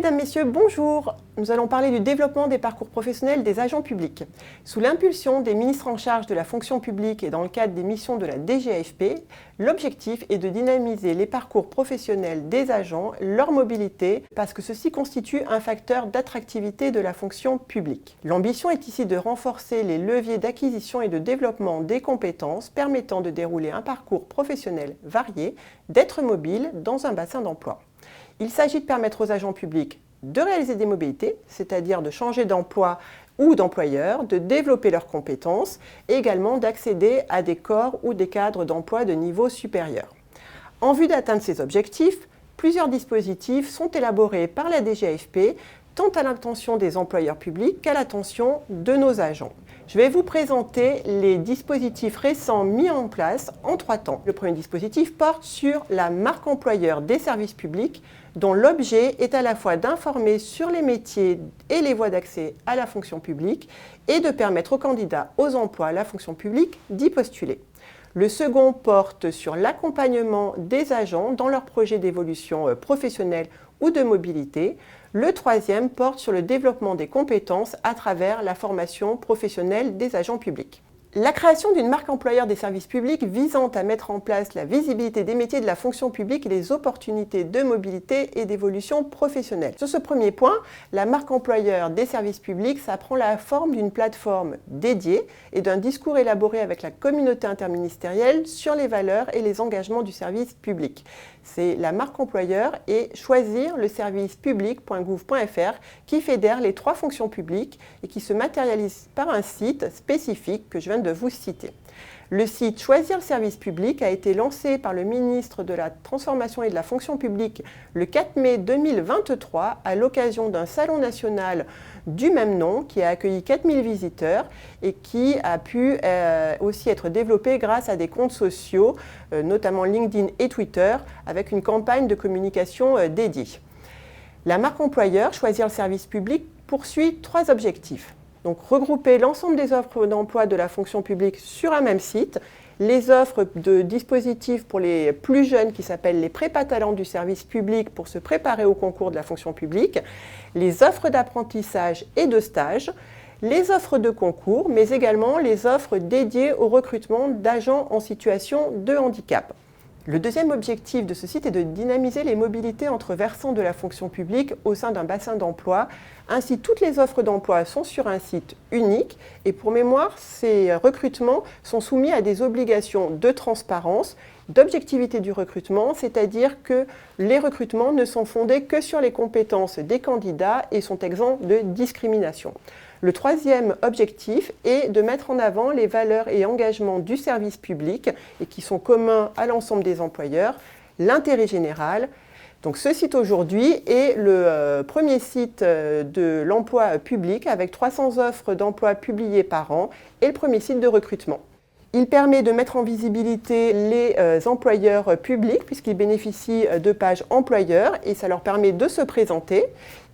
Mesdames, Messieurs, bonjour. Nous allons parler du développement des parcours professionnels des agents publics. Sous l'impulsion des ministres en charge de la fonction publique et dans le cadre des missions de la DGAFP, l'objectif est de dynamiser les parcours professionnels des agents, leur mobilité, parce que ceci constitue un facteur d'attractivité de la fonction publique. L'ambition est ici de renforcer les leviers d'acquisition et de développement des compétences permettant de dérouler un parcours professionnel varié, d'être mobile dans un bassin d'emploi. Il s'agit de permettre aux agents publics de réaliser des mobilités, c'est-à-dire de changer d'emploi ou d'employeur, de développer leurs compétences et également d'accéder à des corps ou des cadres d'emploi de niveau supérieur. En vue d'atteindre ces objectifs, plusieurs dispositifs sont élaborés par la DGAFP, tant à l'attention des employeurs publics qu'à l'attention de nos agents. Je vais vous présenter les dispositifs récents mis en place en 3 temps. Le premier dispositif porte sur la marque employeur des services publics, dont l'objet est à la fois d'informer sur les métiers et les voies d'accès à la fonction publique et de permettre aux candidats aux emplois à la fonction publique d'y postuler. Le second porte sur l'accompagnement des agents dans leurs projets d'évolution professionnelle ou de mobilité. Le troisième porte sur le développement des compétences à travers la formation professionnelle des agents publics. La création d'une marque employeur des services publics visant à mettre en place la visibilité des métiers de la fonction publique et les opportunités de mobilité et d'évolution professionnelle. Sur ce premier point, la marque employeur des services publics, ça prend la forme d'une plateforme dédiée et d'un discours élaboré avec la communauté interministérielle sur les valeurs et les engagements du service public. C'est la marque employeur et choisir le service public.gouv.fr qui fédère les 3 fonctions publiques et qui se matérialise par un site spécifique que je viens de vous citer. Le site Choisir le service public a été lancé par le ministre de la Transformation et de la fonction publique le 4 mai 2023 à l'occasion d'un salon national du même nom qui a accueilli 4000 visiteurs et qui a pu aussi être développé grâce à des comptes sociaux, notamment LinkedIn et Twitter, avec une campagne de communication dédiée. La marque employeur Choisir le service public poursuit 3 objectifs. Donc regrouper l'ensemble des offres d'emploi de la fonction publique sur un même site, les offres de dispositifs pour les plus jeunes qui s'appellent les prépa talents du service public pour se préparer au concours de la fonction publique, les offres d'apprentissage et de stage, les offres de concours, mais également les offres dédiées au recrutement d'agents en situation de handicap. Le deuxième objectif de ce site est de dynamiser les mobilités entre versants de la fonction publique au sein d'un bassin d'emploi. Ainsi, toutes les offres d'emploi sont sur un site unique et pour mémoire, ces recrutements sont soumis à des obligations de transparence, d'objectivité du recrutement, c'est-à-dire que les recrutements ne sont fondés que sur les compétences des candidats et sont exempts de discrimination. Le troisième objectif est de mettre en avant les valeurs et engagements du service public et qui sont communs à l'ensemble des employeurs, l'intérêt général. Donc ce site aujourd'hui est le premier site de l'emploi public avec 300 offres d'emploi publiées par an et le premier site de recrutement. Il permet de mettre en visibilité les employeurs publics puisqu'ils bénéficient de pages employeurs et ça leur permet de se présenter.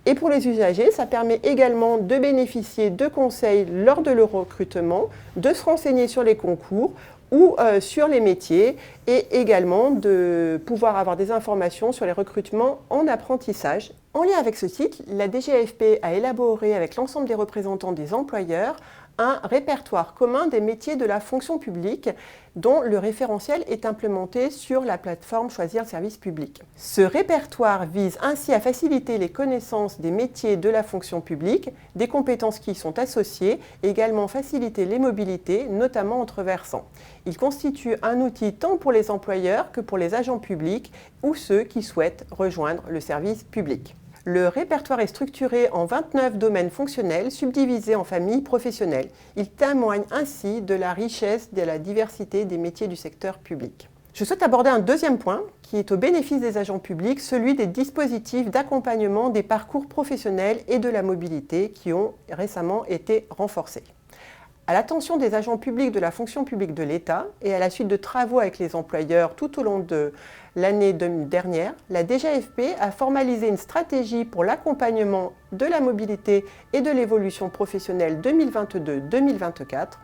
Et pour les usagers, ça permet également de bénéficier de conseils lors de leur recrutement, de se renseigner sur les concours ou sur les métiers et également de pouvoir avoir des informations sur les recrutements en apprentissage. En lien avec ce site, la DGAFP a élaboré avec l'ensemble des représentants des employeurs un répertoire commun des métiers de la fonction publique dont le référentiel est implémenté sur la plateforme Choisir le service public. Ce répertoire vise ainsi à faciliter les connaissances des métiers de la fonction publique, des compétences qui y sont associées et également faciliter les mobilités, notamment entre versants. Il constitue un outil tant pour les employeurs que pour les agents publics ou ceux qui souhaitent rejoindre le service public. Le répertoire est structuré en 29 domaines fonctionnels subdivisés en familles professionnelles. Il témoigne ainsi de la richesse et de la diversité des métiers du secteur public. Je souhaite aborder un deuxième point qui est au bénéfice des agents publics, celui des dispositifs d'accompagnement des parcours professionnels et de la mobilité qui ont récemment été renforcés. À l'attention des agents publics de la fonction publique de l'État et à la suite de travaux avec les employeurs tout au long de l'année dernière, la DGAFP a formalisé une stratégie pour l'accompagnement de la mobilité et de l'évolution professionnelle 2022-2024.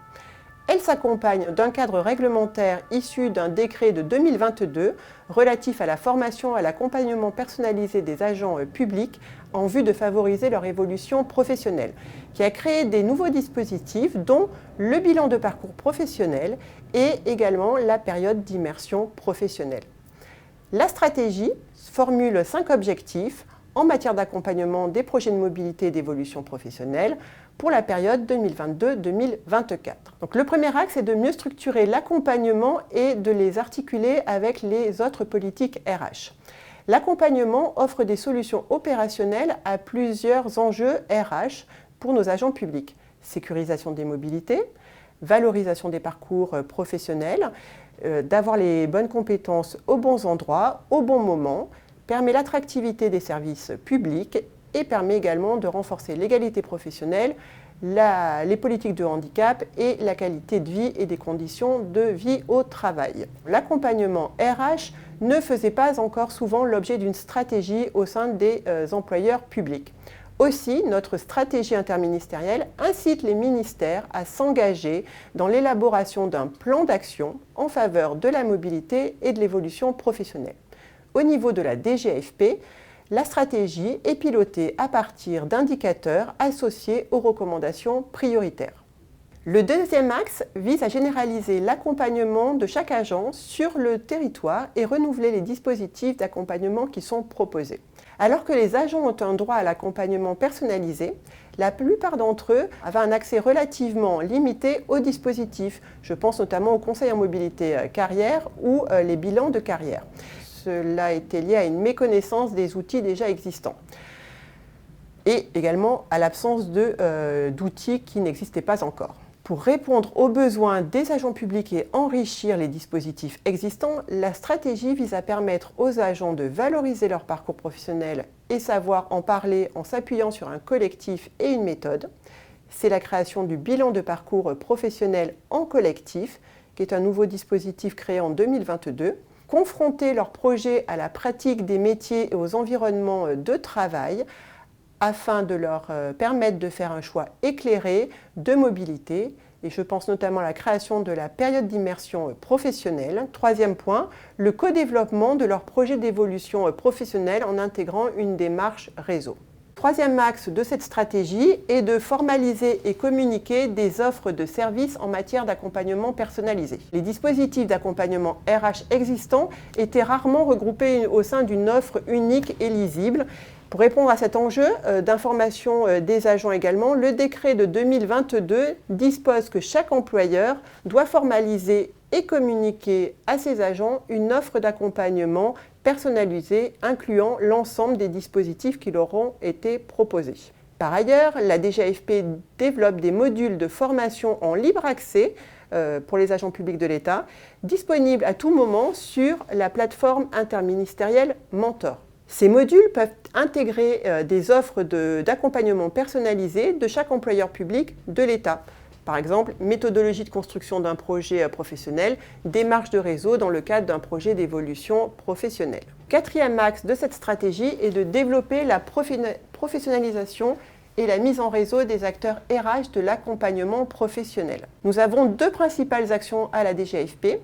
Elle s'accompagne d'un cadre réglementaire issu d'un décret de 2022 relatif à la formation et à l'accompagnement personnalisé des agents publics en vue de favoriser leur évolution professionnelle, qui a créé des nouveaux dispositifs dont le bilan de parcours professionnel et également la période d'immersion professionnelle. La stratégie formule 5 objectifs en matière d'accompagnement des projets de mobilité et d'évolution professionnelle pour la période 2022-2024. Donc, le premier axe est de mieux structurer l'accompagnement et de les articuler avec les autres politiques RH. L'accompagnement offre des solutions opérationnelles à plusieurs enjeux RH pour nos agents publics. Sécurisation des mobilités, valorisation des parcours professionnels, d'avoir les bonnes compétences aux bons endroits, au bon moment, permet l'attractivité des services publics et permet également de renforcer l'égalité professionnelle, les politiques de handicap et la qualité de vie et des conditions de vie au travail. L'accompagnement RH ne faisait pas encore souvent l'objet d'une stratégie au sein des employeurs publics. Aussi, notre stratégie interministérielle incite les ministères à s'engager dans l'élaboration d'un plan d'action en faveur de la mobilité et de l'évolution professionnelle. Au niveau de la DGFP, la stratégie est pilotée à partir d'indicateurs associés aux recommandations prioritaires. Le deuxième axe vise à généraliser l'accompagnement de chaque agent sur le territoire et renouveler les dispositifs d'accompagnement qui sont proposés. Alors que les agents ont un droit à l'accompagnement personnalisé, la plupart d'entre eux avaient un accès relativement limité aux dispositifs. Je pense notamment aux conseils en mobilité carrière ou les bilans de carrière. Cela était lié à une méconnaissance des outils déjà existants et également à l'absence d'outils qui n'existaient pas encore. Pour répondre aux besoins des agents publics et enrichir les dispositifs existants, la stratégie vise à permettre aux agents de valoriser leur parcours professionnel et savoir en parler en s'appuyant sur un collectif et une méthode. C'est la création du bilan de parcours professionnel en collectif, qui est un nouveau dispositif créé en 2022. Confronter leurs projets à la pratique des métiers et aux environnements de travail afin de leur permettre de faire un choix éclairé de mobilité. Et je pense notamment à la création de la période d'immersion professionnelle. Troisième point, le co-développement de leurs projets d'évolution professionnelle en intégrant une démarche réseau. Troisième axe de cette stratégie est de formaliser et communiquer des offres de services en matière d'accompagnement personnalisé. Les dispositifs d'accompagnement RH existants étaient rarement regroupés au sein d'une offre unique et lisible. Pour répondre à cet enjeu d'information des agents également, le décret de 2022 dispose que chaque employeur doit formaliser et communiquer à ses agents une offre d'accompagnement personnalisée incluant l'ensemble des dispositifs qui leur ont été proposés. Par ailleurs, la DGFP développe des modules de formation en libre accès pour les agents publics de l'État, disponibles à tout moment sur la plateforme interministérielle Mentor. Ces modules peuvent intégrer des offres d'accompagnement personnalisé de chaque employeur public de l'État. Par exemple, méthodologie de construction d'un projet professionnel, démarche de réseau dans le cadre d'un projet d'évolution professionnelle. Quatrième axe de cette stratégie est de développer la professionnalisation et la mise en réseau des acteurs RH de l'accompagnement professionnel. Nous avons deux principales actions à la DGFP.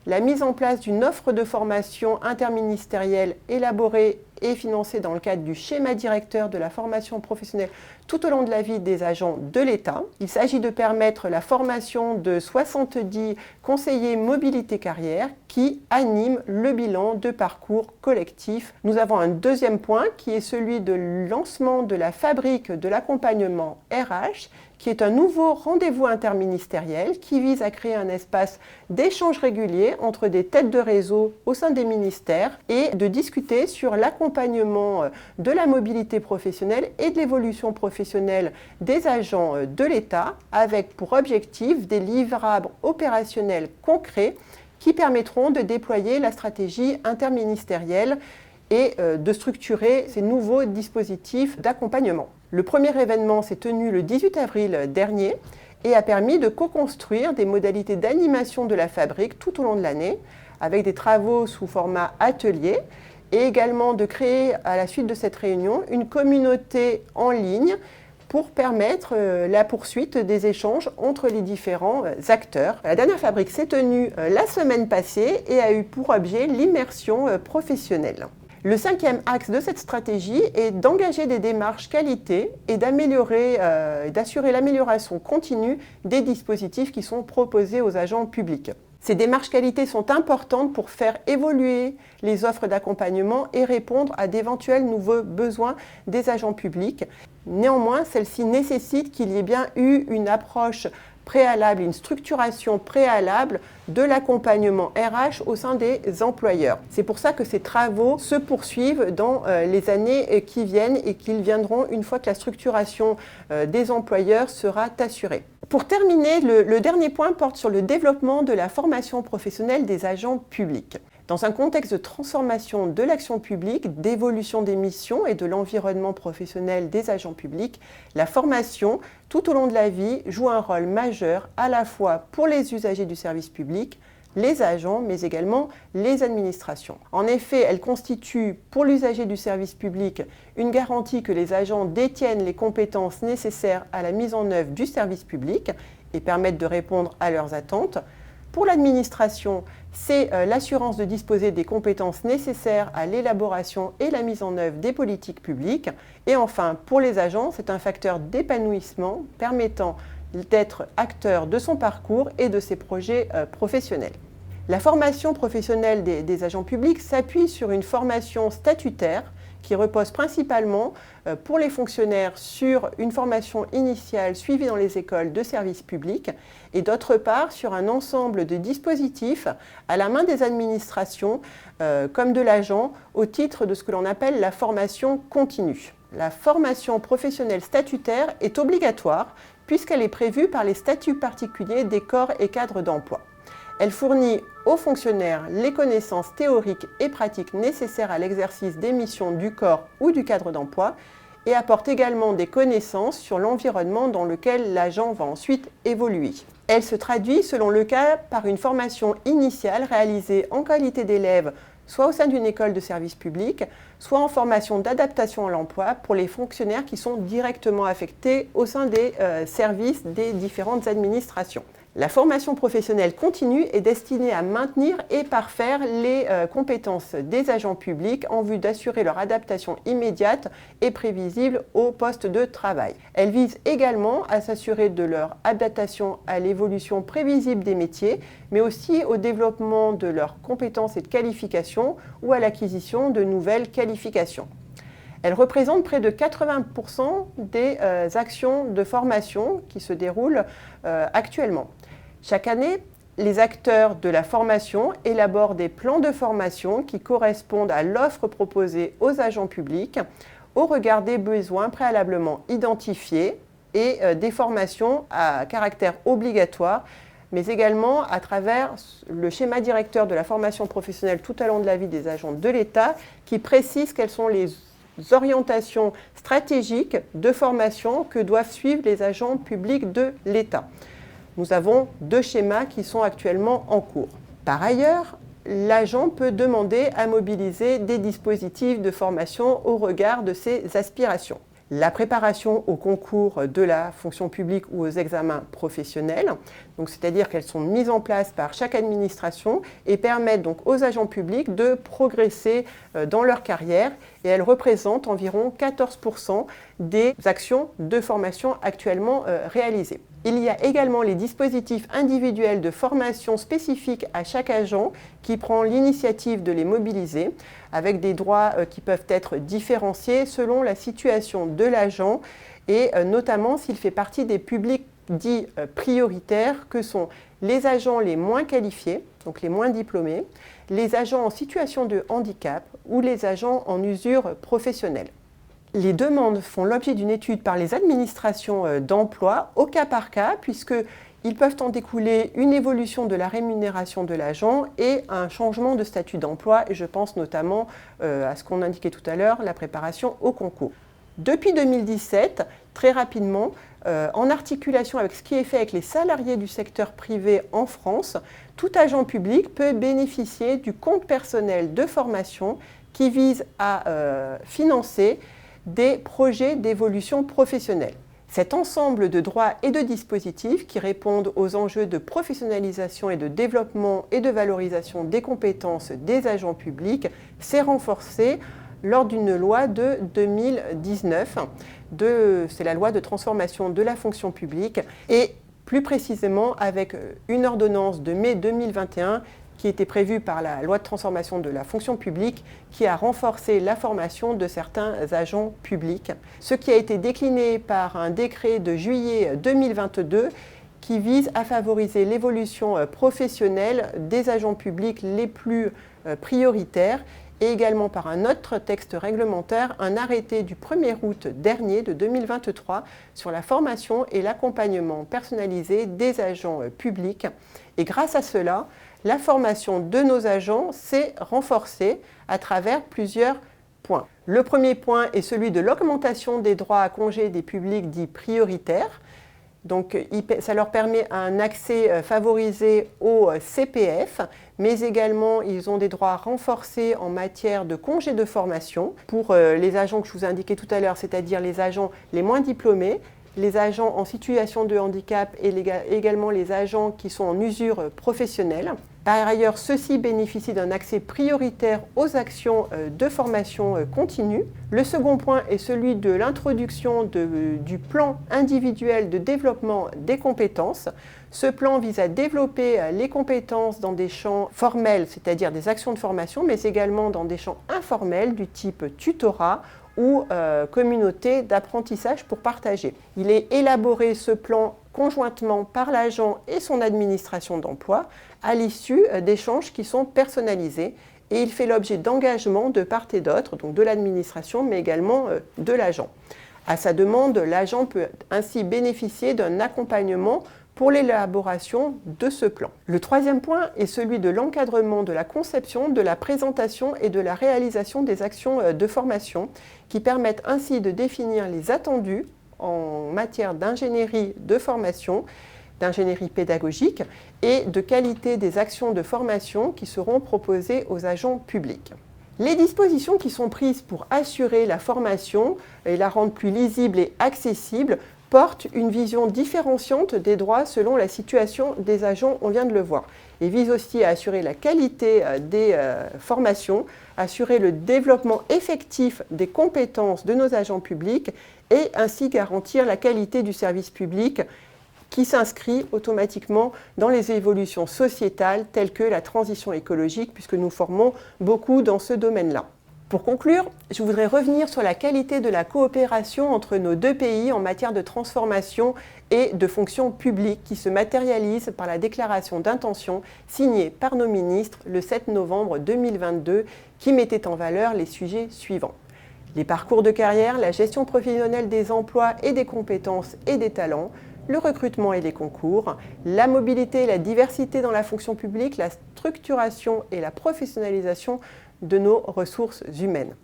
La mise en place d'une offre de formation interministérielle élaborée et financée dans le cadre du schéma directeur de la formation professionnelle tout au long de la vie des agents de l'État. Il s'agit de permettre la formation de 70 conseillers mobilité carrière qui animent le bilan de parcours collectif. Nous avons un deuxième point qui est celui de lancement de la fabrique de l'accompagnement RH, qui est un nouveau rendez-vous interministériel qui vise à créer un espace d'échange régulier entre des têtes de réseau au sein des ministères et de discuter sur l'accompagnement de la mobilité professionnelle et de l'évolution professionnelle des agents de l'État avec pour objectif des livrables opérationnels concrets qui permettront de déployer la stratégie interministérielle et de structurer ces nouveaux dispositifs d'accompagnement. Le premier événement s'est tenu le 18 avril dernier et a permis de co-construire des modalités d'animation de la fabrique tout au long de l'année avec des travaux sous format atelier et également de créer à la suite de cette réunion une communauté en ligne pour permettre la poursuite des échanges entre les différents acteurs. La dernière fabrique s'est tenue la semaine passée et a eu pour objet l'immersion professionnelle. Le 5e axe de cette stratégie est d'engager des démarches qualité et d'assurer l'amélioration continue des dispositifs qui sont proposés aux agents publics. Ces démarches qualité sont importantes pour faire évoluer les offres d'accompagnement et répondre à d'éventuels nouveaux besoins des agents publics. Néanmoins, celles-ci nécessitent qu'il y ait bien eu une approche préalable, une structuration préalable de l'accompagnement RH au sein des employeurs. C'est pour ça que ces travaux se poursuivent dans les années qui viennent et qu'ils viendront une fois que la structuration des employeurs sera assurée. Pour terminer, le dernier point porte sur le développement de la formation professionnelle des agents publics. Dans un contexte de transformation de l'action publique, d'évolution des missions et de l'environnement professionnel des agents publics, la formation tout au long de la vie joue un rôle majeur à la fois pour les usagers du service public, les agents, mais également les administrations. En effet, elle constitue pour l'usager du service public une garantie que les agents détiennent les compétences nécessaires à la mise en œuvre du service public et permettent de répondre à leurs attentes. Pour l'administration, c'est l'assurance de disposer des compétences nécessaires à l'élaboration et la mise en œuvre des politiques publiques. Et enfin, pour les agents, c'est un facteur d'épanouissement permettant d'être acteur de son parcours et de ses projets professionnels. La formation professionnelle des agents publics s'appuie sur une formation statutaire qui repose principalement pour les fonctionnaires sur une formation initiale suivie dans les écoles de service public et d'autre part sur un ensemble de dispositifs à la main des administrations comme de l'agent au titre de ce que l'on appelle la formation continue. La formation professionnelle statutaire est obligatoire puisqu'elle est prévue par les statuts particuliers des corps et cadres d'emploi. Elle fournit aux fonctionnaires les connaissances théoriques et pratiques nécessaires à l'exercice des missions du corps ou du cadre d'emploi et apporte également des connaissances sur l'environnement dans lequel l'agent va ensuite évoluer. Elle se traduit selon le cas par une formation initiale réalisée en qualité d'élève soit au sein d'une école de service public, soit en formation d'adaptation à l'emploi pour les fonctionnaires qui sont directement affectés au sein des services des différentes administrations. La formation professionnelle continue est destinée à maintenir et parfaire les compétences des agents publics en vue d'assurer leur adaptation immédiate et prévisible au poste de travail. Elle vise également à s'assurer de leur adaptation à l'évolution prévisible des métiers, mais aussi au développement de leurs compétences et de qualifications ou à l'acquisition de nouvelles qualifications. Elle représente près de 80% des actions de formation qui se déroulent actuellement. Chaque année, les acteurs de la formation élaborent des plans de formation qui correspondent à l'offre proposée aux agents publics au regard des besoins préalablement identifiés et des formations à caractère obligatoire, mais également à travers le schéma directeur de la formation professionnelle tout au long de la vie des agents de l'État qui précise quelles sont les orientations stratégiques de formation que doivent suivre les agents publics de l'État. Nous avons 2 schémas qui sont actuellement en cours. Par ailleurs, l'agent peut demander à mobiliser des dispositifs de formation au regard de ses aspirations. La préparation au concours de la fonction publique ou aux examens professionnels, c'est-à-dire qu'elles sont mises en place par chaque administration et permettent donc aux agents publics de progresser dans leur carrière et elles représentent environ 14% des actions de formation actuellement réalisées. Il y a également les dispositifs individuels de formation spécifiques à chaque agent qui prend l'initiative de les mobiliser avec des droits qui peuvent être différenciés selon la situation de l'agent et notamment s'il fait partie des publics dits prioritaires que sont les agents les moins qualifiés, donc les moins diplômés, les agents en situation de handicap ou les agents en usure professionnelle. Les demandes font l'objet d'une étude par les administrations d'emploi au cas par cas, puisqu'ils peuvent en découler une évolution de la rémunération de l'agent et un changement de statut d'emploi. Et je pense notamment à ce qu'on indiquait tout à l'heure, la préparation au concours. Depuis 2017, très rapidement, en articulation avec ce qui est fait avec les salariés du secteur privé en France, tout agent public peut bénéficier du compte personnel de formation qui vise à financer des projets d'évolution professionnelle. Cet ensemble de droits et de dispositifs qui répondent aux enjeux de professionnalisation et de développement et de valorisation des compétences des agents publics s'est renforcé lors d'une loi de 2019, c'est la loi de transformation de la fonction publique, et plus précisément avec une ordonnance de mai 2021 qui était prévue par la loi de transformation de la fonction publique, qui a renforcé la formation de certains agents publics. Ce qui a été décliné par un décret de juillet 2022 qui vise à favoriser l'évolution professionnelle des agents publics les plus prioritaires, et également par un autre texte réglementaire, un arrêté du 1er août dernier de 2023 sur la formation et l'accompagnement personnalisé des agents publics. Et grâce à cela, la formation de nos agents s'est renforcée à travers plusieurs points. Le premier point est celui de l'augmentation des droits à congé des publics dits prioritaires. Donc, ça leur permet un accès favorisé au CPF, mais également ils ont des droits renforcés en matière de congés de formation pour les agents que je vous ai indiqués tout à l'heure, c'est-à-dire les agents les moins diplômés, les agents en situation de handicap et également les agents qui sont en usure professionnelle. Par ailleurs, ceux-ci bénéficient d'un accès prioritaire aux actions de formation continue. Le second point est celui de l'introduction du plan individuel de développement des compétences. Ce plan vise à développer les compétences dans des champs formels, c'est-à-dire des actions de formation, mais également dans des champs informels du type tutorat ou communauté d'apprentissage pour partager. Il est élaboré, ce plan, conjointement par l'agent et son administration d'emploi à l'issue d'échanges qui sont personnalisés, et il fait l'objet d'engagements de part et d'autre, donc de l'administration mais également de l'agent. À sa demande, l'agent peut ainsi bénéficier d'un accompagnement pour l'élaboration de ce plan. Le troisième point est celui de l'encadrement de la conception, de la présentation et de la réalisation des actions de formation qui permettent ainsi de définir les attendus en matière d'ingénierie de formation, d'ingénierie pédagogique et de qualité des actions de formation qui seront proposées aux agents publics. Les dispositions qui sont prises pour assurer la formation et la rendre plus lisible et accessible portent une vision différenciante des droits selon la situation des agents, on vient de le voir, et visent aussi à assurer la qualité des formations, assurer le développement effectif des compétences de nos agents publics et ainsi garantir la qualité du service public qui s'inscrit automatiquement dans les évolutions sociétales telles que la transition écologique, puisque nous formons beaucoup dans ce domaine-là. Pour conclure, je voudrais revenir sur la qualité de la coopération entre nos deux pays en matière de transformation et de fonction publique qui se matérialise par la déclaration d'intention signée par nos ministres le 7 novembre 2022 qui mettait en valeur les sujets suivants. Les parcours de carrière, la gestion professionnelle des emplois et des compétences et des talents, le recrutement et les concours, la mobilité et la diversité dans la fonction publique, la structuration et la professionnalisation de nos ressources humaines.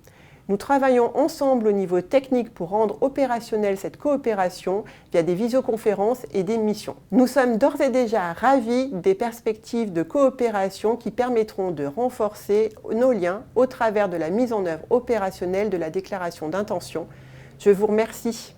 Nous travaillons ensemble au niveau technique pour rendre opérationnelle cette coopération via des visioconférences et des missions. Nous sommes d'ores et déjà ravis des perspectives de coopération qui permettront de renforcer nos liens au travers de la mise en œuvre opérationnelle de la déclaration d'intention. Je vous remercie.